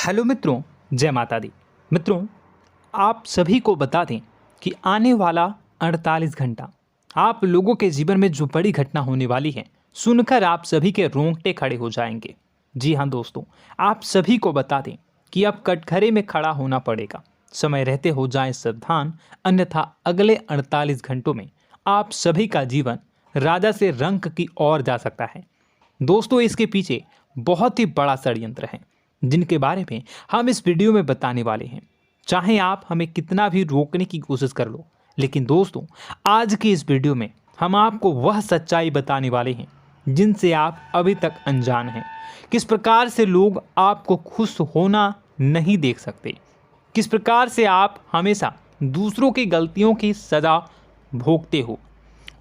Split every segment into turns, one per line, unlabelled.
Hello मित्रों, जय माता दी। मित्रों, आप सभी को बता दें कि आने वाला 48 घंटा आप लोगों के जीवन में जो बड़ी घटना होने वाली है, सुनकर आप सभी के रोंगटे खड़े हो जाएंगे। जी हाँ दोस्तों, आप सभी को बता दें कि अब कटघरे में खड़ा होना पड़ेगा। समय रहते हो जाएं सावधान, अन्यथा अगले 48 घंटों में आप सभी का जीवन राजा से रंक की ओर जा सकता है। दोस्तों, इसके पीछे बहुत ही बड़ा षड्यंत्र है जिनके बारे में हम इस वीडियो में बताने वाले हैं। चाहे आप हमें कितना भी रोकने की कोशिश कर लो, लेकिन दोस्तों आज की इस वीडियो में हम आपको वह सच्चाई बताने वाले हैं जिनसे आप अभी तक अनजान हैं। किस प्रकार से लोग आपको खुश होना नहीं देख सकते, किस प्रकार से आप हमेशा दूसरों की गलतियों की सज़ा भोगते हो,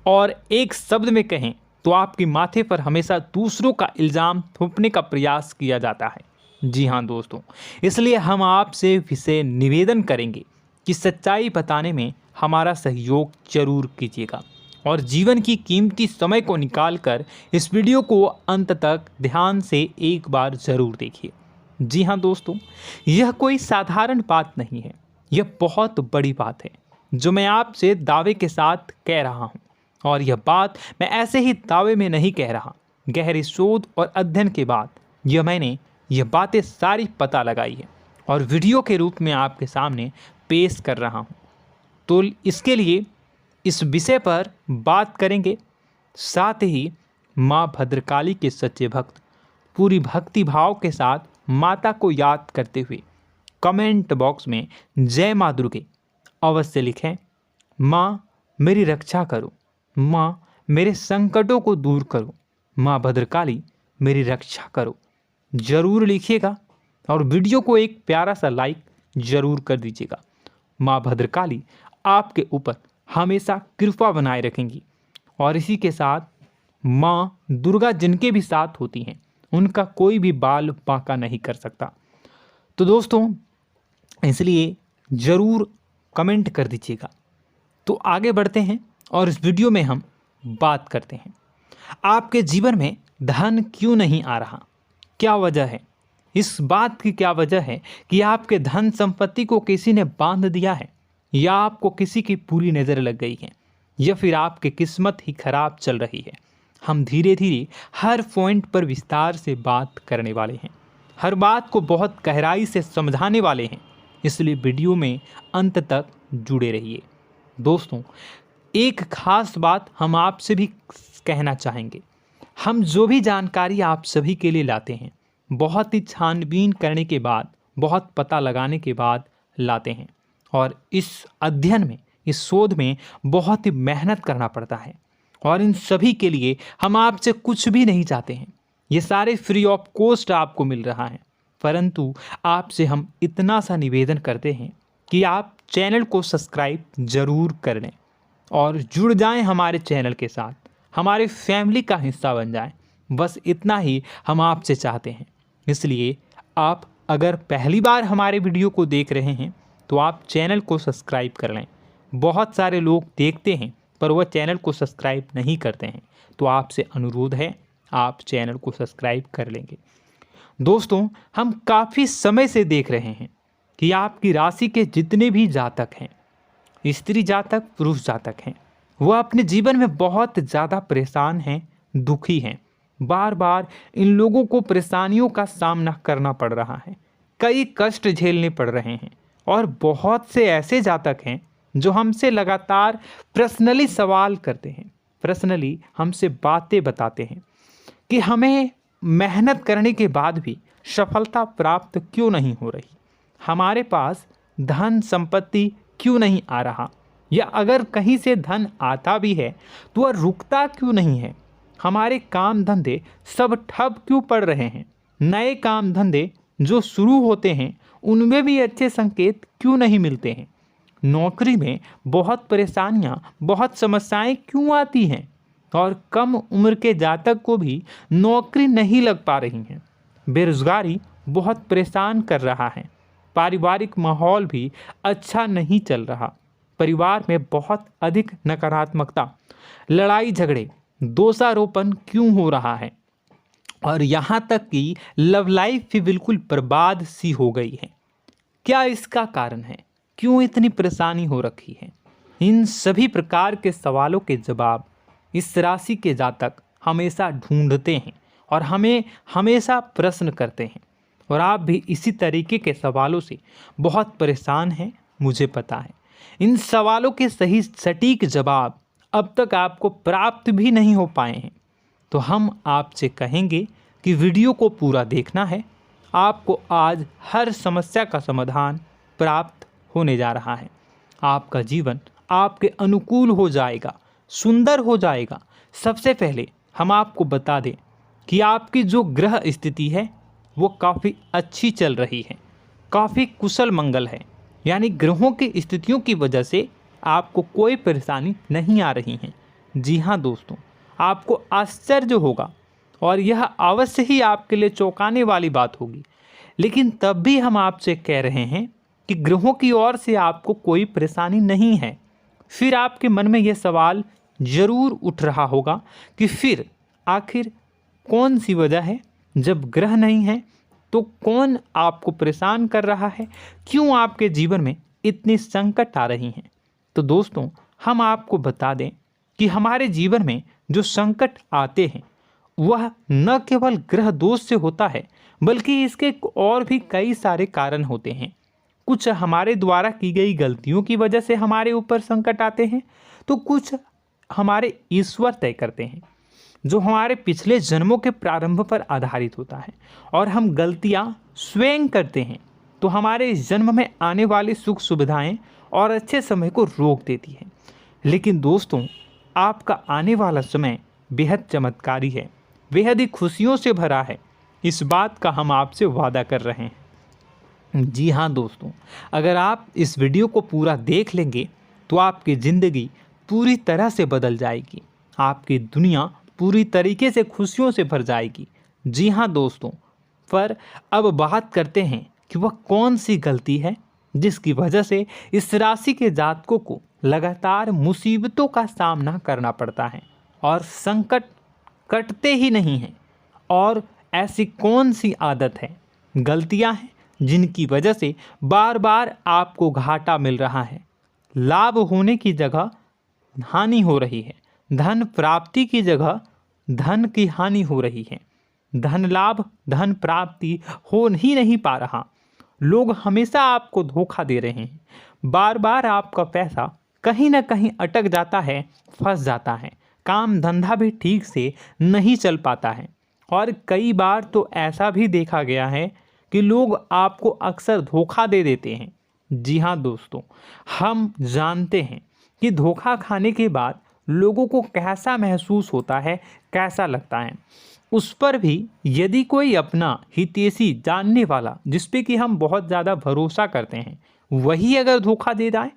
और एक शब्द में कहें तो आपके माथे पर हमेशा दूसरों का इल्ज़ाम थोपने का प्रयास किया जाता है। जी हाँ दोस्तों, इसलिए हम आपसे विशेष निवेदन करेंगे कि सच्चाई बताने में हमारा सहयोग जरूर कीजिएगा और जीवन की कीमती समय को निकालकर इस वीडियो को अंत तक ध्यान से एक बार ज़रूर देखिए। जी हाँ दोस्तों, यह कोई साधारण बात नहीं है, यह बहुत बड़ी बात है जो मैं आपसे दावे के साथ कह रहा हूँ। और यह बात मैं ऐसे ही दावे में नहीं कह रहा, गहरी शोध और अध्ययन के बाद मैंने यह बातें सारी पता लगाई है और वीडियो के रूप में आपके सामने पेश कर रहा हूँ। तो इसके लिए इस विषय पर बात करेंगे। साथ ही माँ भद्रकाली के सच्चे भक्त पूरी भक्ति भाव के साथ माता को याद करते हुए कमेंट बॉक्स में जय माँ दुर्गे अवश्य लिखें। माँ मेरी रक्षा करो, माँ मेरे संकटों को दूर करो, माँ भद्रकाली मेरी रक्षा करो, जरूर लिखिएगा और वीडियो को एक प्यारा सा लाइक जरूर कर दीजिएगा। माँ भद्रकाली आपके ऊपर हमेशा कृपा बनाए रखेंगी और इसी के साथ माँ दुर्गा जिनके भी साथ होती हैं उनका कोई भी बाल बांका नहीं कर सकता। तो दोस्तों, इसलिए ज़रूर कमेंट कर दीजिएगा। तो आगे बढ़ते हैं और इस वीडियो में हम बात करते हैं, आपके जीवन में धन क्यों नहीं आ रहा, क्या वजह है। इस बात की क्या वजह है कि आपके धन संपत्ति को किसी ने बांध दिया है, या आपको किसी की पूरी नज़र लग गई है, या फिर आपकी किस्मत ही खराब चल रही है। हम धीरे धीरे हर पॉइंट पर विस्तार से बात करने वाले हैं, हर बात को बहुत गहराई से समझाने वाले हैं, इसलिए वीडियो में अंत तक जुड़े रहिए। दोस्तों, एक खास बात हम आपसे भी कहना चाहेंगे, हम जो भी जानकारी आप सभी के लिए लाते हैं बहुत ही छानबीन करने के बाद, बहुत पता लगाने के बाद लाते हैं, और इस अध्ययन में, इस शोध में बहुत ही मेहनत करना पड़ता है। और इन सभी के लिए हम आपसे कुछ भी नहीं चाहते हैं, ये सारे फ्री ऑफ कॉस्ट आपको मिल रहा है। परंतु आपसे हम इतना सा निवेदन करते हैं कि आप चैनल को सब्सक्राइब ज़रूर कर लें और जुड़ जाएं हमारे चैनल के साथ, हमारे फैमिली का हिस्सा बन जाएं। बस इतना ही हम आपसे चाहते हैं। इसलिए आप अगर पहली बार हमारे वीडियो को देख रहे हैं तो आप चैनल को सब्सक्राइब कर लें। बहुत सारे लोग देखते हैं पर वह चैनल को सब्सक्राइब नहीं करते हैं, तो आपसे अनुरोध है आप चैनल को सब्सक्राइब कर लेंगे। दोस्तों, हम काफ़ी समय से देख रहे हैं कि आपकी राशि के जितने भी जातक हैं, स्त्री जातक, पुरुष जातक हैं, वह अपने जीवन में बहुत ज़्यादा परेशान हैं, दुखी हैं। बार बार इन लोगों को परेशानियों का सामना करना पड़ रहा है, कई कष्ट झेलने पड़ रहे हैं। और बहुत से ऐसे जातक हैं जो हमसे लगातार पर्सनली सवाल करते हैं, पर्सनली हमसे बातें बताते हैं कि हमें मेहनत करने के बाद भी सफलता प्राप्त क्यों नहीं हो रही, हमारे पास धन संपत्ति क्यों नहीं आ रहा, या अगर कहीं से धन आता भी है तो वह रुकता क्यों नहीं है, हमारे काम धंधे सब ठप क्यों पड़ रहे हैं, नए काम धंधे जो शुरू होते हैं उनमें भी अच्छे संकेत क्यों नहीं मिलते हैं, नौकरी में बहुत परेशानियां, बहुत समस्याएं क्यों आती हैं, और कम उम्र के जातक को भी नौकरी नहीं लग पा रही हैं, बेरोजगारी बहुत परेशान कर रहा है, पारिवारिक माहौल भी अच्छा नहीं चल रहा, परिवार में बहुत अधिक नकारात्मकता, लड़ाई झगड़े, दोषारोपण क्यों हो रहा है, और यहाँ तक कि लव लाइफ भी बिल्कुल बर्बाद सी हो गई है। क्या इसका कारण है? क्यों इतनी परेशानी हो रखी है? इन सभी प्रकार के सवालों के जवाब इस राशि के जातक हमेशा ढूंढते हैं और हमें हमेशा प्रश्न करते हैं, और आप भी इसी तरीके के सवालों से बहुत परेशान हैं, मुझे पता है। इन सवालों के सही सटीक जवाब अब तक आपको प्राप्त भी नहीं हो पाए हैं, तो हम आपसे कहेंगे कि वीडियो को पूरा देखना है। आपको आज हर समस्या का समाधान प्राप्त होने जा रहा है। आपका जीवन आपके अनुकूल हो जाएगा, सुंदर हो जाएगा। सबसे पहले हम आपको बता दें कि आपकी जो ग्रह स्थिति है वो काफ़ी अच्छी चल रही है, काफ़ी कुशल मंगल है, यानी ग्रहों की स्थितियों की वजह से आपको कोई परेशानी नहीं आ रही है। जी हाँ दोस्तों, आपको आश्चर्य होगा और यह अवश्य ही आपके लिए चौंकाने वाली बात होगी, लेकिन तब भी हम आपसे कह रहे हैं कि ग्रहों की ओर से आपको कोई परेशानी नहीं है। फिर आपके मन में यह सवाल जरूर उठ रहा होगा कि फिर आखिर कौन सी वजह है? जब ग्रह नहीं है तो कौन आपको परेशान कर रहा है? क्यों आपके जीवन में इतनी संकट आ रही हैं? तो दोस्तों, हम आपको बता दें कि हमारे जीवन में जो संकट आते हैं वह न केवल ग्रह दोष से होता है, बल्कि इसके और भी कई सारे कारण होते हैं। कुछ हमारे द्वारा की गई गलतियों की वजह से हमारे ऊपर संकट आते हैं, तो कुछ हमारे ईश्वर तय करते हैं, जो हमारे पिछले जन्मों के प्रारंभ पर आधारित होता है। और हम गलतियां स्वयं करते हैं तो हमारे इस जन्म में आने वाली सुख सुविधाएं और अच्छे समय को रोक देती है। लेकिन दोस्तों, आपका आने वाला समय बेहद चमत्कारी है, बेहद ही खुशियों से भरा है। इस बात का हम आपसे वादा कर रहे हैं। जी हाँ दोस्तों, अगर आप इस वीडियो को पूरा देख लेंगे तो आपकी ज़िंदगी पूरी तरह से बदल जाएगी, आपकी दुनिया पूरी तरीके से खुशियों से भर जाएगी। जी हाँ दोस्तों, पर अब बात करते हैं कि वह कौन सी गलती है जिसकी वजह से इस राशि के जातकों को लगातार मुसीबतों का सामना करना पड़ता है और संकट कटते ही नहीं हैं। और ऐसी कौन सी आदत है, गलतियां हैं जिनकी वजह से बार बार आपको घाटा मिल रहा है, लाभ होने की जगह हानि हो रही है, धन प्राप्ति की जगह धन की हानि हो रही है, धन लाभ धन प्राप्ति हो ही नहीं पा रहा, लोग हमेशा आपको धोखा दे रहे हैं, बार बार आपका पैसा कहीं ना कहीं अटक जाता है, फंस जाता है, काम धंधा भी ठीक से नहीं चल पाता है। और कई बार तो ऐसा भी देखा गया है कि लोग आपको अक्सर धोखा दे देते हैं। जी हाँ दोस्तों, हम जानते हैं कि धोखा खाने के बाद लोगों को कैसा महसूस होता है, कैसा लगता है। उस पर भी यदि कोई अपना हितैषी जानने वाला, जिस पे कि हम बहुत ज़्यादा भरोसा करते हैं, वही अगर धोखा दे जाए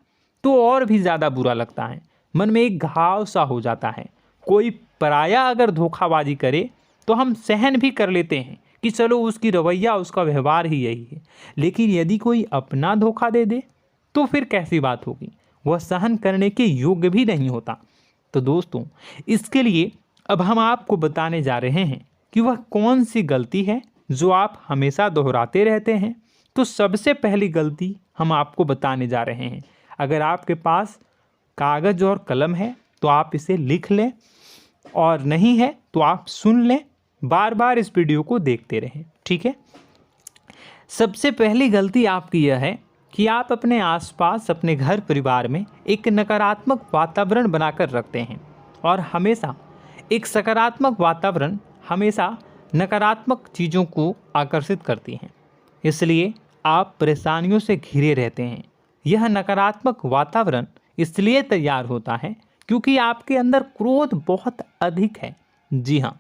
तो और भी ज़्यादा बुरा लगता है, मन में एक घाव सा हो जाता है। कोई पराया अगर धोखाबाजी करे तो हम सहन भी कर लेते हैं कि चलो उसकी रवैया, उसका व्यवहार ही यही है, लेकिन यदि कोई अपना धोखा दे दे तो फिर कैसी बात होगी? वह सहन करने के योग्य भी नहीं होता। तो दोस्तों, इसके लिए अब हम आपको बताने जा रहे हैं कि वह कौन सी गलती है जो आप हमेशा दोहराते रहते हैं। तो सबसे पहली गलती हम आपको बताने जा रहे हैं। अगर आपके पास कागज़ और कलम है तो आप इसे लिख लें, और नहीं है तो आप सुन लें, बार बार इस वीडियो को देखते रहें, ठीक है। सबसे पहली गलती आपकी यह है कि आप अपने आसपास, अपने घर परिवार में एक नकारात्मक वातावरण बनाकर रखते हैं, और हमेशा एक सकारात्मक वातावरण हमेशा नकारात्मक चीज़ों को आकर्षित करती हैं। इसलिए आप परेशानियों से घिरे रहते हैं। यह नकारात्मक वातावरण इसलिए तैयार होता है क्योंकि आपके अंदर क्रोध बहुत अधिक है। जी हाँ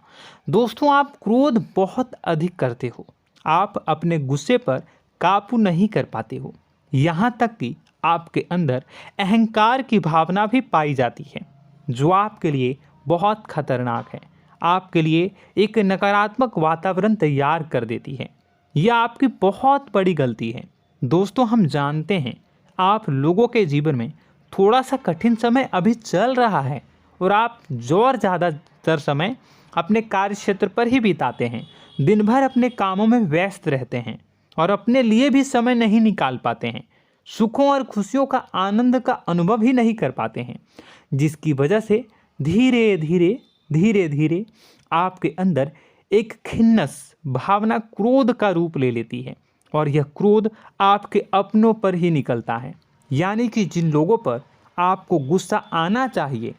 दोस्तों, आप क्रोध बहुत अधिक करते हो, आप अपने गुस्से पर काबू नहीं कर पाते हो, यहाँ तक कि आपके अंदर अहंकार की भावना भी पाई जाती है, जो आपके लिए बहुत खतरनाक है, आपके लिए एक नकारात्मक वातावरण तैयार कर देती है। यह आपकी बहुत बड़ी गलती है। दोस्तों, हम जानते हैं आप लोगों के जीवन में थोड़ा सा कठिन समय अभी चल रहा है, और आप और ज़्यादातर समय अपने कार्य क्षेत्र पर ही बिताते हैं। दिन भर अपने कामों में व्यस्त रहते हैं और अपने लिए भी समय नहीं निकाल पाते हैं। सुखों और खुशियों का आनंद का अनुभव ही नहीं कर पाते हैं, जिसकी वजह से धीरे धीरे आपके अंदर एक खिन्नस भावना क्रोध का रूप ले लेती है और यह क्रोध आपके अपनों पर ही निकलता है। यानी कि जिन लोगों पर आपको गुस्सा आना चाहिए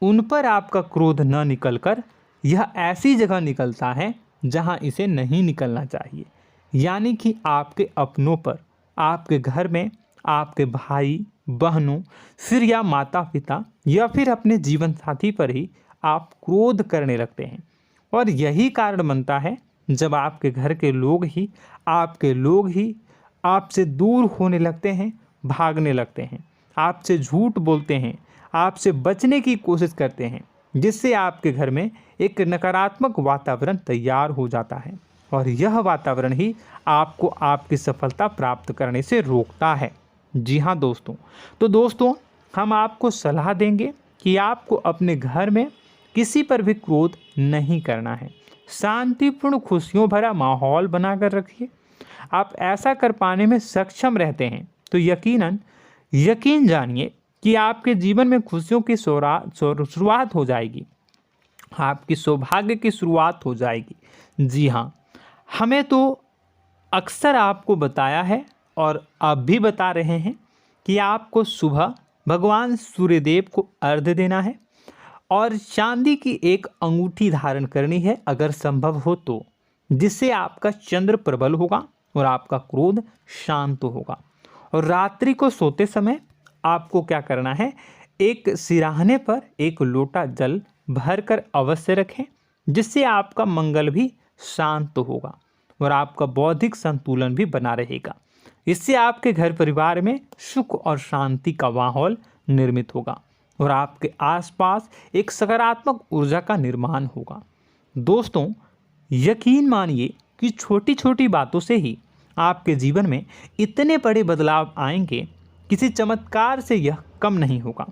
उन पर आपका क्रोध न निकलकर यह ऐसी जगह निकलता है जहां इसे नहीं निकलना चाहिए। यानी कि आपके अपनों पर, आपके घर में आपके भाई बहनों, फिर या माता पिता या फिर अपने जीवन साथी पर ही आप क्रोध करने लगते हैं। और यही कारण बनता है जब आपके घर के लोग ही आपसे दूर होने लगते हैं, भागने लगते हैं, आपसे झूठ बोलते हैं, आपसे बचने की कोशिश करते हैं, जिससे आपके घर में एक नकारात्मक वातावरण तैयार हो जाता है और यह वातावरण ही आपको आपकी सफलता प्राप्त करने से रोकता है। जी हाँ दोस्तों, तो दोस्तों हम आपको सलाह देंगे कि आपको अपने घर में किसी पर भी क्रोध नहीं करना है। शांतिपूर्ण खुशियों भरा माहौल बनाकर रखिए। आप ऐसा कर पाने में सक्षम रहते हैं तो यकीन जानिए कि आपके जीवन में खुशियों की शुरुआत हो जाएगी, आपकी सौभाग्य की शुरुआत हो जाएगी। जी हाँ, हमें तो अक्सर आपको बताया है और अब भी बता रहे हैं कि आपको सुबह भगवान सूर्यदेव को अर्घ्य देना है और चांदी की एक अंगूठी धारण करनी है अगर संभव हो तो, जिससे आपका चंद्र प्रबल होगा और आपका क्रोध शांत होगा। और रात्रि को सोते समय आपको क्या करना है, एक सिराहने पर एक लोटा जल भरकर अवश्य रखें, जिससे आपका मंगल भी शांत होगा और आपका बौद्धिक संतुलन भी बना रहेगा। इससे आपके घर परिवार में सुख और शांति का माहौल निर्मित होगा और आपके आसपास एक सकारात्मक ऊर्जा का निर्माण होगा। दोस्तों यकीन मानिए कि छोटी छोटी बातों से ही आपके जीवन में इतने बड़े बदलाव आएंगे, किसी चमत्कार से यह कम नहीं होगा।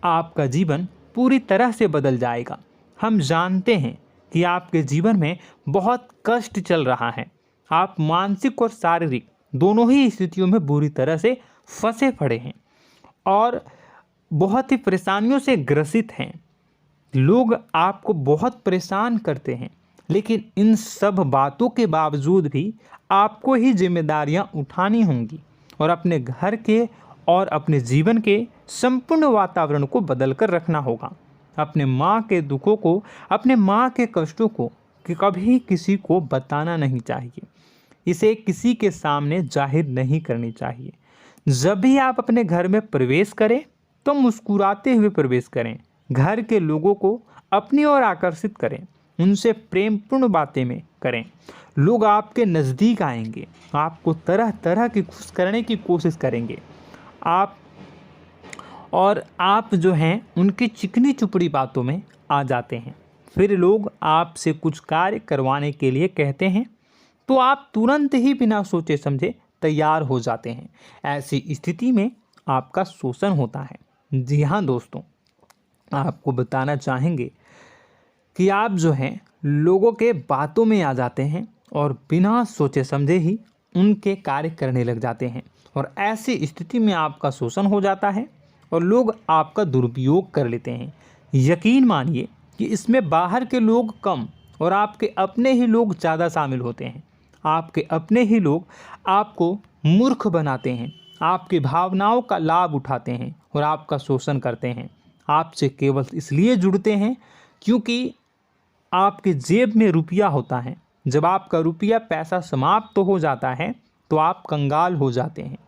आपका जीवन पूरी तरह से बदल जाएगा। हम जानते हैं कि आपके जीवन में बहुत कष्ट चल रहा है, आप मानसिक और शारीरिक दोनों ही स्थितियों में बुरी तरह से फंसे पड़े हैं और बहुत ही परेशानियों से ग्रसित हैं। लोग आपको बहुत परेशान करते हैं, लेकिन इन सब बातों के बावजूद भी आपको ही जिम्मेदारियां उठानी होंगी और अपने घर के और अपने जीवन के संपूर्ण वातावरण को बदल कर रखना होगा। अपने माँ के दुखों को, अपने माँ के कष्टों को कभी किसी को बताना नहीं चाहिए, इसे किसी के सामने जाहिर नहीं करनी चाहिए। जब भी आप अपने घर में प्रवेश करें तो मुस्कुराते हुए प्रवेश करें, घर के लोगों को अपनी ओर आकर्षित करें, उनसे प्रेमपूर्ण बातें में करें। लोग आपके नज़दीक आएंगे, आपको तरह तरह की खुश करने की कोशिश करेंगे। आप जो हैं उनकी चिकनी चुपड़ी बातों में आ जाते हैं। फिर लोग आपसे कुछ कार्य करवाने के लिए कहते हैं तो आप तुरंत ही बिना सोचे समझे तैयार हो जाते हैं। ऐसी स्थिति में आपका शोषण होता है। जी हाँ दोस्तों, आपको बताना चाहेंगे कि आप जो हैं लोगों के बातों में आ जाते हैं और बिना सोचे समझे ही उनके कार्य करने लग जाते हैं और ऐसी स्थिति में आपका शोषण हो जाता है और लोग आपका दुरुपयोग कर लेते हैं। यकीन मानिए कि इसमें बाहर के लोग कम और आपके अपने ही लोग ज़्यादा शामिल होते हैं। आपके अपने ही लोग आपको मूर्ख बनाते हैं, आपकी भावनाओं का लाभ उठाते हैं और आपका शोषण करते हैं। आपसे केवल इसलिए जुड़ते हैं क्योंकि आपके जेब में रुपया होता है। जब आपका रुपया पैसा समाप्त हो जाता है तो आप कंगाल हो जाते हैं,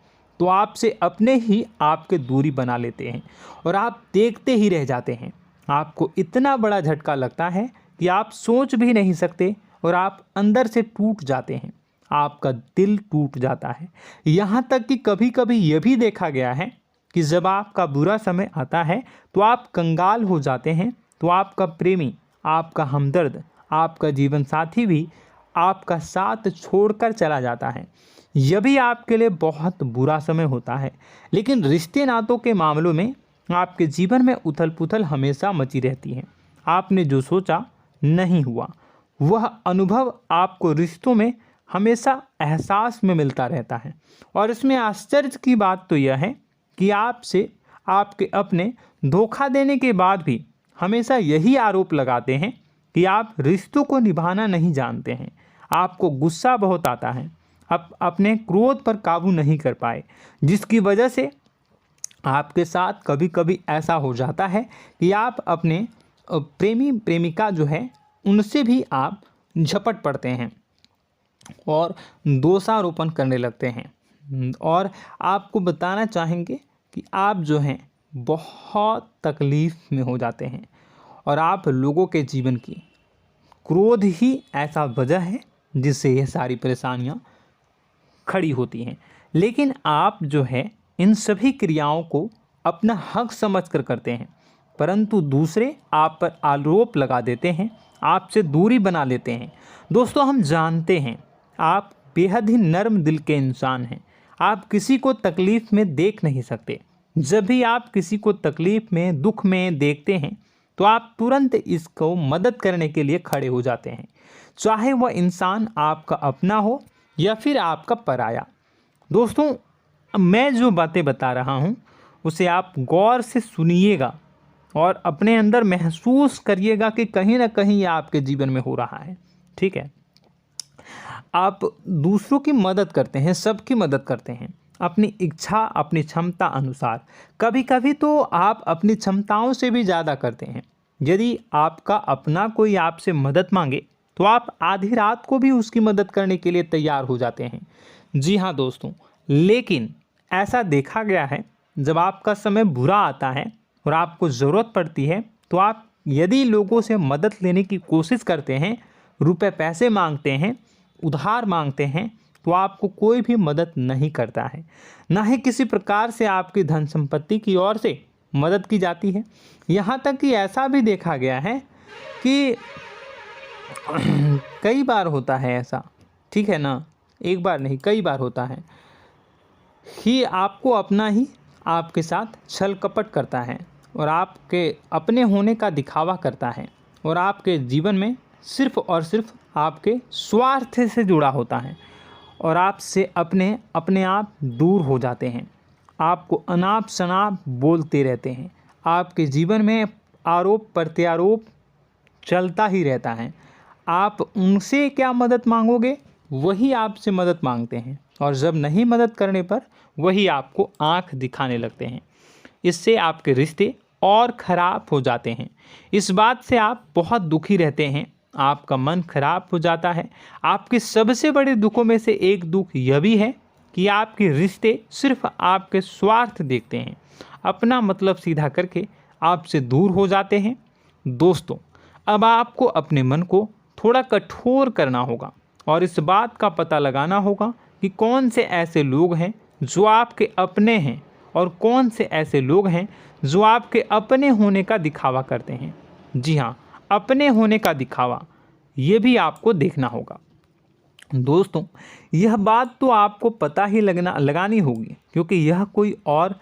तो आपसे अपने ही आपके दूरी बना लेते हैं और आप देखते ही रह जाते हैं। आपको इतना बड़ा झटका लगता है कि आप सोच भी नहीं सकते और आप अंदर से टूट जाते हैं, आपका दिल टूट जाता है। यहाँ तक कि कभी कभी यह भी देखा गया है कि जब आपका बुरा समय आता है तो आप कंगाल हो जाते हैं, तो आपका प्रेमी, आपका हमदर्द, आपका जीवन साथी भी आपका साथ छोड़कर चला जाता है। यह भी आपके लिए बहुत बुरा समय होता है। लेकिन रिश्ते नातों के मामलों में आपके जीवन में उथल पुथल हमेशा मची रहती है। आपने जो सोचा नहीं हुआ, वह अनुभव आपको रिश्तों में हमेशा एहसास में मिलता रहता है। और इसमें आश्चर्य की बात तो यह है कि आपसे आपके अपने धोखा देने के बाद भी हमेशा यही आरोप लगाते हैं कि आप रिश्तों को निभाना नहीं जानते हैं। आपको गुस्सा बहुत आता है, अपने क्रोध पर काबू नहीं कर पाए, जिसकी वजह से आपके साथ कभी कभी ऐसा हो जाता है कि आप अपने प्रेमी प्रेमिका जो है उनसे भी आप झपट पड़ते हैं और दोषारोपण करने लगते हैं। और आपको बताना चाहेंगे कि आप जो हैं बहुत तकलीफ़ में हो जाते हैं और आप लोगों के जीवन की क्रोध ही ऐसा वजह है जिससे ये सारी परेशानियां खड़ी होती हैं। लेकिन आप जो है इन सभी क्रियाओं को अपना हक समझकर करते हैं, परंतु दूसरे आप पर आरोप लगा देते हैं, आपसे दूरी बना लेते हैं। दोस्तों, हम जानते हैं आप बेहद ही नर्म दिल के इंसान हैं। आप किसी को तकलीफ़ में देख नहीं सकते। जब भी आप किसी को तकलीफ़ में, दुख में देखते हैं तो आप तुरंत इसको मदद करने के लिए खड़े हो जाते हैं, चाहे वह इंसान आपका अपना हो या फिर आपका पराया। दोस्तों, मैं जो बातें बता रहा हूँ उसे आप गौर से सुनिएगा और अपने अंदर महसूस करिएगा कि कहीं ना कहीं ये आपके जीवन में हो रहा है। ठीक है, आप दूसरों की मदद करते हैं, सबकी मदद करते हैं अपनी इच्छा, अपनी क्षमता अनुसार। कभी कभी तो आप अपनी क्षमताओं से भी ज़्यादा करते हैं। यदि आपका अपना कोई आपसे मदद मांगे तो आप आधी रात को भी उसकी मदद करने के लिए तैयार हो जाते हैं। जी हाँ दोस्तों, लेकिन ऐसा देखा गया है जब आपका समय बुरा आता है और आपको ज़रूरत पड़ती है तो आप यदि लोगों से मदद लेने की कोशिश करते हैं, रुपए पैसे मांगते हैं, उधार मांगते हैं, तो आपको कोई भी मदद नहीं करता है। ना ही किसी प्रकार से आपकी धन संपत्ति की ओर से मदद की जाती है। यहाँ तक कि ऐसा भी देखा गया है कि कई बार होता है ऐसा, ठीक है ना, एक बार नहीं कई बार होता है कि आपको अपना ही आपके साथ छल कपट करता है और आपके अपने होने का दिखावा करता है और आपके जीवन में सिर्फ और सिर्फ आपके स्वार्थ से जुड़ा होता है और आपसे अपने आप दूर हो जाते हैं। आपको अनाप शनाप बोलते रहते हैं। आपके जीवन में आरोप प्रत्यारोप चलता ही रहता है। आप उनसे क्या मदद मांगोगे, वही आपसे मदद मांगते हैं और जब नहीं मदद करने पर वही आपको आंख दिखाने लगते हैं। इससे आपके रिश्ते और ख़राब हो जाते हैं। इस बात से आप बहुत दुखी रहते हैं, आपका मन खराब हो जाता है। आपके सबसे बड़े दुखों में से एक दुख यह भी है कि आपके रिश्ते सिर्फ आपके स्वार्थ देखते हैं, अपना मतलब सीधा करके आपसे दूर हो जाते हैं। दोस्तों, अब आपको अपने मन को थोड़ा कठोर करना होगा और इस बात का पता लगाना होगा कि कौन से ऐसे लोग हैं जो आपके अपने हैं और कौन से ऐसे लोग हैं जो आपके अपने होने का दिखावा करते हैं। जी हाँ, अपने होने का दिखावा, ये भी आपको देखना होगा। दोस्तों, यह बात तो आपको पता ही लगानी होगी, क्योंकि यह कोई और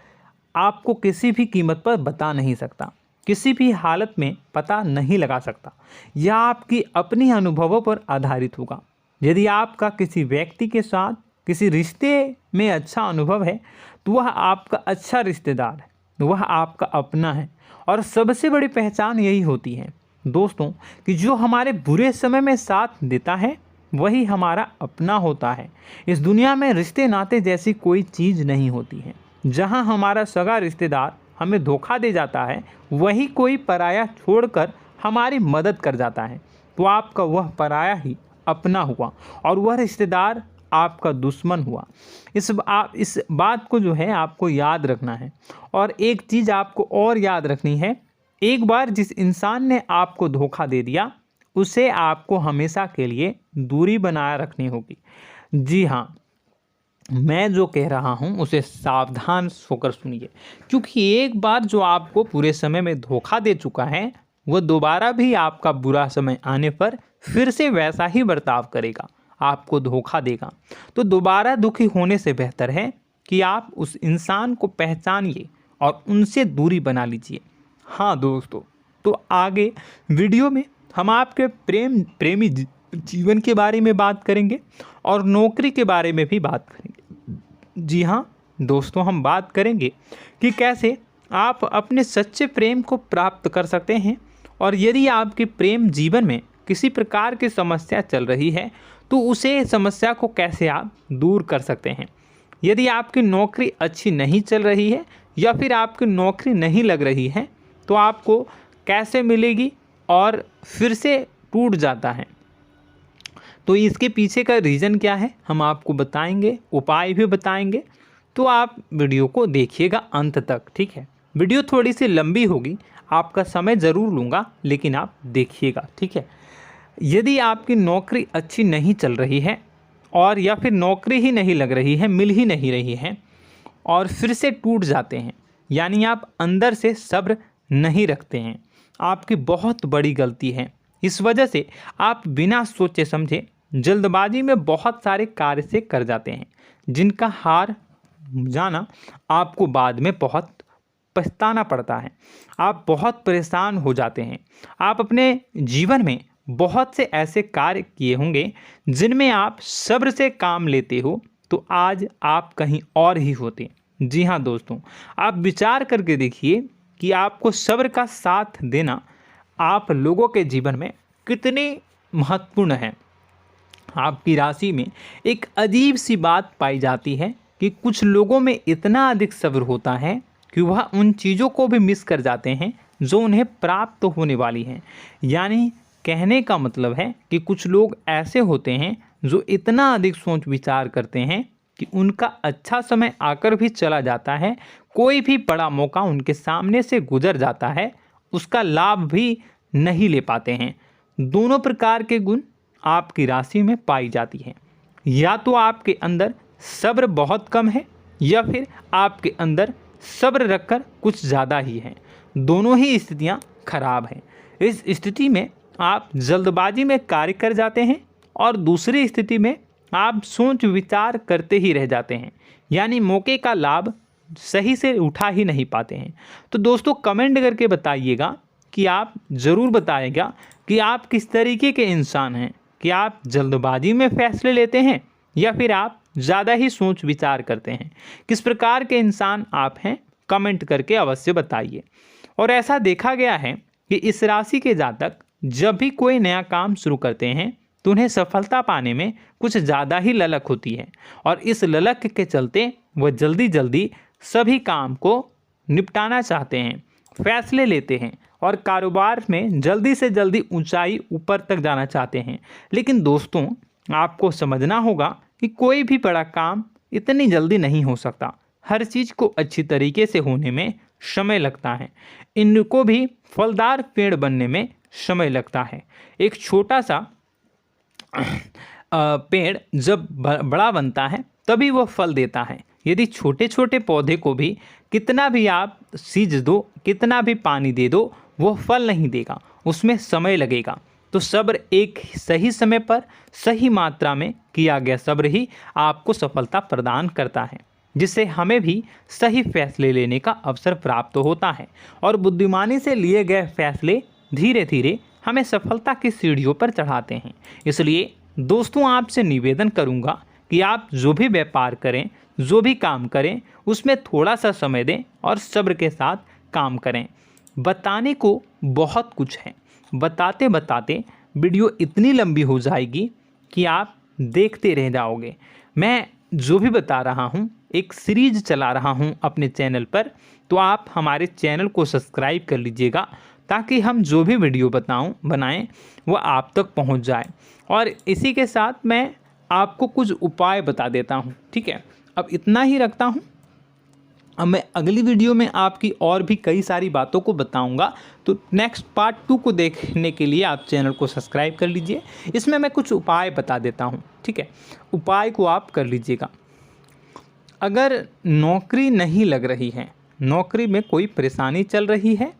आपको किसी भी कीमत पर बता नहीं सकता, किसी भी हालत में पता नहीं लगा सकता। यह आपकी अपनी अनुभवों पर आधारित होगा। यदि आपका किसी व्यक्ति के साथ किसी रिश्ते में अच्छा अनुभव है तो वह आपका अच्छा रिश्तेदार है, वह आपका अपना है। और सबसे बड़ी पहचान यही होती है दोस्तों कि जो हमारे बुरे समय में साथ देता है वही हमारा अपना होता है। इस दुनिया में रिश्ते नाते जैसी कोई चीज़ नहीं होती है। जहां हमारा सगा रिश्तेदार हमें धोखा दे जाता है, वही कोई पराया छोड़कर हमारी मदद कर जाता है, तो आपका वह पराया ही अपना हुआ और वह रिश्तेदार आपका दुश्मन हुआ। इस बात को जो है आपको याद रखना है। और एक चीज़ आपको और याद रखनी है, एक बार जिस इंसान ने आपको धोखा दे दिया उसे आपको हमेशा के लिए दूरी बनाए रखनी होगी। जी हाँ, मैं जो कह रहा हूँ उसे सावधान होकर सुनिए, क्योंकि एक बार जो आपको पूरे समय में धोखा दे चुका है वह दोबारा भी आपका बुरा समय आने पर फिर से वैसा ही बर्ताव करेगा, आपको धोखा देगा। तो दोबारा दुखी होने से बेहतर है कि आप उस इंसान को पहचानिए और उनसे दूरी बना लीजिए। हाँ दोस्तों, तो आगे वीडियो में हम आपके प्रेमी जीवन के बारे में बात करेंगे और नौकरी के बारे में भी बात करेंगे। जी हाँ दोस्तों, हम बात करेंगे कि कैसे आप अपने सच्चे प्रेम को प्राप्त कर सकते हैं, और यदि आपके प्रेम जीवन में किसी प्रकार की समस्या चल रही है तो उसे समस्या को कैसे आप दूर कर सकते हैं। यदि आपकी नौकरी अच्छी नहीं चल रही है या फिर आपकी नौकरी नहीं लग रही है तो आपको कैसे मिलेगी और फिर से टूट जाता है, तो इसके पीछे का रीज़न क्या है हम आपको बताएंगे, उपाय भी बताएंगे। तो आप वीडियो को देखिएगा अंत तक, ठीक है। वीडियो थोड़ी सी लंबी होगी, आपका समय ज़रूर लूँगा, लेकिन आप देखिएगा, ठीक है। यदि आपकी नौकरी अच्छी नहीं चल रही है और या फिर नौकरी ही नहीं लग रही है, मिल ही नहीं रही है और फिर से टूट जाते हैं, यानी आप अंदर से सब्र नहीं रखते हैं, आपकी बहुत बड़ी गलती है। इस वजह से आप बिना सोचे समझे जल्दबाजी में बहुत सारे कार्य से कर जाते हैं, जिनका हार जाना आपको बाद में बहुत पछताना पड़ता है। आप बहुत परेशान हो जाते हैं। आप अपने जीवन में बहुत से ऐसे कार्य किए होंगे जिनमें आप सब्र से काम लेते हो, तो आज आप कहीं और ही होते। जी हाँ दोस्तों, आप विचार करके देखिए कि आपको सब्र का साथ देना आप लोगों के जीवन में कितनी महत्वपूर्ण है। आपकी राशि में एक अजीब सी बात पाई जाती है कि कुछ लोगों में इतना अधिक सब्र होता है कि वह उन चीज़ों को भी मिस कर जाते हैं जो उन्हें प्राप्त होने वाली हैं। यानी कहने का मतलब है कि कुछ लोग ऐसे होते हैं जो इतना अधिक सोच विचार करते हैं कि उनका अच्छा समय आकर भी चला जाता है, कोई भी बड़ा मौका उनके सामने से गुजर जाता है, उसका लाभ भी नहीं ले पाते हैं। दोनों प्रकार के गुण आपकी राशि में पाई जाती हैं। या तो आपके अंदर सब्र बहुत कम है या फिर आपके अंदर सब्र रखकर कुछ ज़्यादा ही है। दोनों ही स्थितियाँ खराब हैं। इस स्थिति में आप जल्दबाजी में कार्य कर जाते हैं और दूसरी स्थिति में आप सोच विचार करते ही रह जाते हैं, यानी मौके का लाभ सही से उठा ही नहीं पाते हैं। तो दोस्तों कमेंट करके बताइएगा कि आप ज़रूर बताइएगा कि आप किस तरीके के इंसान हैं, कि आप जल्दबाजी में फैसले लेते हैं या फिर आप ज़्यादा ही सोच विचार करते हैं। किस प्रकार के इंसान आप हैं, कमेंट करके अवश्य बताइए। और ऐसा देखा गया है कि इस राशि के जातक जब भी कोई नया काम शुरू करते हैं तो उन्हें सफलता पाने में कुछ ज़्यादा ही ललक होती है, और इस ललक के चलते वह जल्दी जल्दी सभी काम को निपटाना चाहते हैं, फैसले लेते हैं और कारोबार में जल्दी से जल्दी ऊंचाई ऊपर तक जाना चाहते हैं। लेकिन दोस्तों आपको समझना होगा कि कोई भी बड़ा काम इतनी जल्दी नहीं हो सकता। हर चीज़ को अच्छी तरीके से होने में समय लगता है। इनको भी फलदार पेड़ बनने में समय लगता है। एक छोटा सा पेड़ जब बड़ा बनता है तभी वह फल देता है। यदि छोटे छोटे पौधे को भी कितना भी आप सींच दो, कितना भी पानी दे दो, वो फल नहीं देगा, उसमें समय लगेगा। तो सब्र एक सही समय पर सही मात्रा में किया गया सब्र ही आपको सफलता प्रदान करता है, जिससे हमें भी सही फैसले लेने का अवसर प्राप्त होता है। और बुद्धिमानी से लिए गए फैसले धीरे धीरे हमें सफलता की सीढ़ियों पर चढ़ाते हैं। इसलिए दोस्तों आपसे निवेदन करूंगा कि आप जो भी व्यापार करें, जो भी काम करें, उसमें थोड़ा सा समय दें और सब्र के साथ काम करें। बताने को बहुत कुछ है, बताते बताते वीडियो इतनी लंबी हो जाएगी कि आप देखते रह जाओगे। मैं जो भी बता रहा हूँ एक सीरीज चला रहा हूँ अपने चैनल पर, तो आप हमारे चैनल को सब्सक्राइब कर लीजिएगा ताकि हम जो भी वीडियो बनाएं वो आप तक पहुँच जाए। और इसी के साथ मैं आपको कुछ उपाय बता देता हूँ, ठीक है। अब इतना ही रखता हूँ। अब मैं अगली वीडियो में आपकी और भी कई सारी बातों को बताऊंगा। तो नेक्स्ट पार्ट 2 को देखने के लिए आप चैनल को सब्सक्राइब कर लीजिए। इसमें मैं कुछ उपाय बता देता हूं, ठीक है। उपाय को आप कर लीजिएगा। अगर नौकरी नहीं लग रही है, नौकरी में कोई परेशानी चल रही है,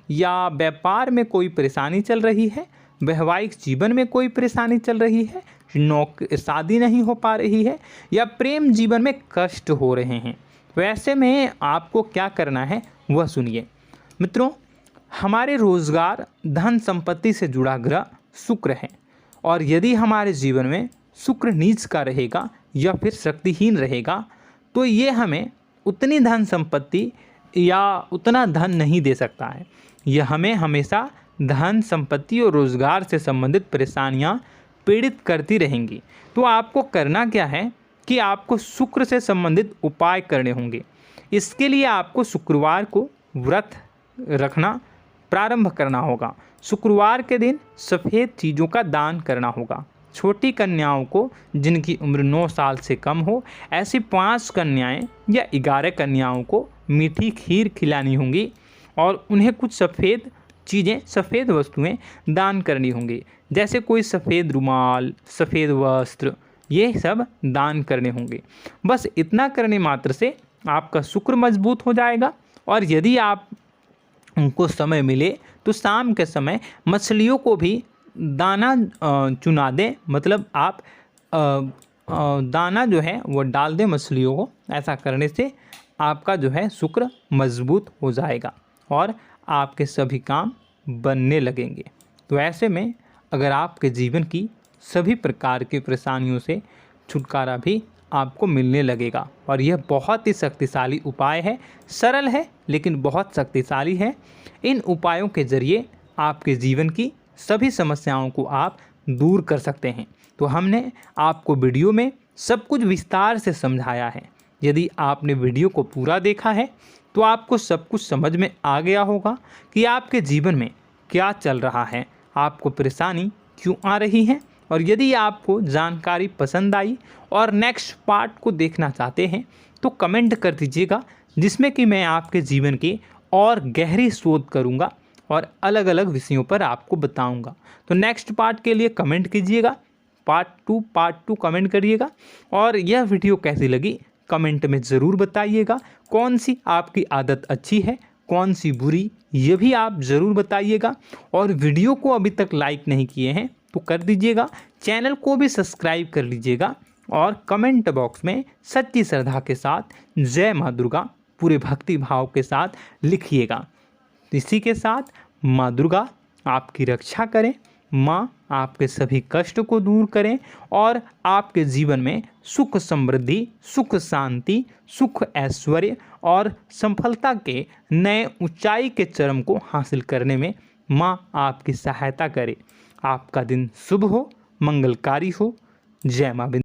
या व्यापार में कोई परेशानी चल रही है, वैवाहिक जीवन में कोई परेशानी चल रही है, शादी नहीं हो पा रही है, या प्रेम जीवन में कष्ट हो रहे हैं, वैसे में आपको क्या करना है, वह सुनिए। मित्रों, हमारे रोजगार धन संपत्ति से जुड़ा ग्रह शुक्र है, और यदि हमारे जीवन में शुक्र नीच का रहेगा या फिर शक्तिहीन रहेगा तो ये हमें उतनी धन संपत्ति या उतना धन नहीं दे सकता है। यह हमें हमेशा धन संपत्ति और रोजगार से संबंधित परेशानियां पीड़ित करती रहेंगी। तो आपको करना क्या है कि आपको शुक्र से संबंधित उपाय करने होंगे। इसके लिए आपको शुक्रवार को व्रत रखना प्रारंभ करना होगा। शुक्रवार के दिन सफ़ेद चीज़ों का दान करना होगा। छोटी कन्याओं को जिनकी उम्र 9 साल से कम हो, ऐसी 5 कन्याएं या 11 कन्याओं को मीठी खीर खिलानी होंगी और उन्हें कुछ सफ़ेद चीज़ें, सफ़ेद वस्तुएं दान करनी होंगी, जैसे कोई सफ़ेद रुमाल, सफ़ेद वस्त्र, ये सब दान करने होंगे। बस इतना करने मात्र से आपका शुक्र मजबूत हो जाएगा। और यदि आप उनको समय मिले तो शाम के समय मछलियों को भी दाना चुना दें, मतलब आप दाना जो है वो डाल दें मछलियों को। ऐसा करने से आपका जो है शुक्र मजबूत हो जाएगा और आपके सभी काम बनने लगेंगे। तो ऐसे में अगर आपके जीवन की सभी प्रकार की परेशानियों से छुटकारा भी आपको मिलने लगेगा। और यह बहुत ही शक्तिशाली उपाय है, सरल है लेकिन बहुत शक्तिशाली है। इन उपायों के ज़रिए आपके जीवन की सभी समस्याओं को आप दूर कर सकते हैं। तो हमने आपको वीडियो में सब कुछ विस्तार से समझाया है। यदि आपने वीडियो को पूरा देखा है तो आपको सब कुछ समझ में आ गया होगा कि आपके जीवन में क्या चल रहा है, आपको परेशानी क्यों आ रही है। और यदि आपको जानकारी पसंद आई और नेक्स्ट पार्ट को देखना चाहते हैं तो कमेंट कर दीजिएगा, जिसमें कि मैं आपके जीवन की और गहरी शोध करूंगा और अलग अलग विषयों पर आपको बताऊंगा। तो नेक्स्ट पार्ट के लिए कमेंट कीजिएगा, पार्ट टू कमेंट करिएगा। और यह वीडियो कैसी लगी कमेंट में ज़रूर बताइएगा। कौन सी आपकी आदत अच्छी है, कौन सी बुरी, ये भी आप ज़रूर बताइएगा। और वीडियो को अभी तक लाइक नहीं किए हैं तो कर दीजिएगा, चैनल को भी सब्सक्राइब कर लीजिएगा और कमेंट बॉक्स में सच्ची श्रद्धा के साथ जय माँ दुर्गा पूरे भक्ति भाव के साथ लिखिएगा। इसी के साथ माँ दुर्गा आपकी रक्षा करें, माँ आपके सभी कष्ट को दूर करें और आपके जीवन में सुख समृद्धि, सुख शांति, सुख ऐश्वर्य और सफलता के नए ऊंचाई के चरम को हासिल करने में माँ आपकी सहायता करे। आपका दिन शुभ हो, मंगलकारी हो। जय माँ।